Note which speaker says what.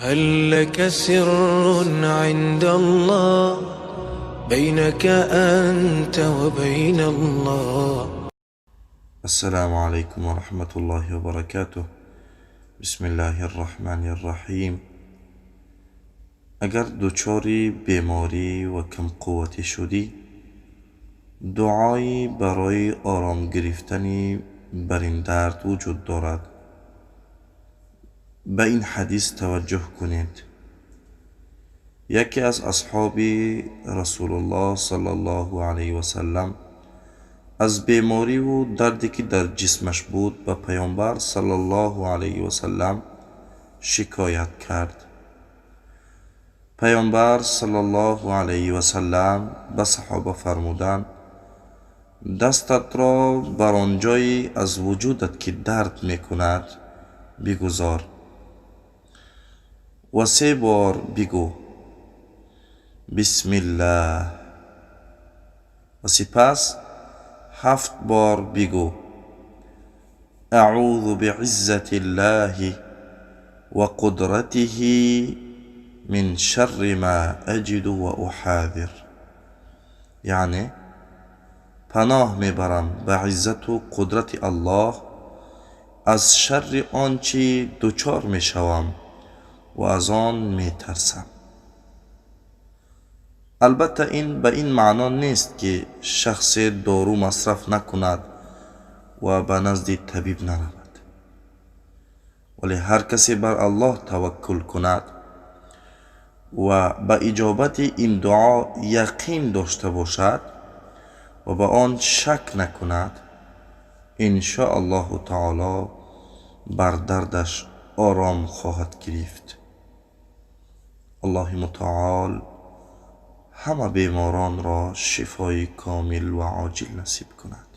Speaker 1: هل لك سر عند الله بينك أنت وبين الله؟
Speaker 2: السلام عليكم ورحمة الله وبركاته. بسم الله الرحمن الرحیم. اگر دچاری بیماری و کم قوتی شدی، دعایی برای آرام گرفتن بر این درد وجود دارد. به این حدیث توجه کنید. یکی از اصحاب رسول الله صلی الله علیه و سلم از بیماری و دردی که در جسمش بود به پیامبر صلی الله علیه و سلم شکایت کرد. پیامبر صلی الله علیه و سلم به صحابه فرمودند: دستت را بر آنجایی از وجودت که درد میکند بگذار و 3 بار بگو بسم الله و سپس 7 بار بگو اعوذ بعزة الله و قدرته من شر ما اجد و احاذر. یعنی پناه میبرم به عزت و قدرت الله از شر آنچه دچار میشوم و از آن میترسم. البته این به این معنا نیست که شخص دارو مصرف نکند و به نزد طبیب نرود، ولی هر کسی بر الله توکل کند و به اجابت این دعا یقین داشته باشد و به آن شک نکند، ان شاء الله تعالی بر دردش آرام خواهد گرفت. الله متعال همه بیماران را شفای کامل و عاجل نصیب کند.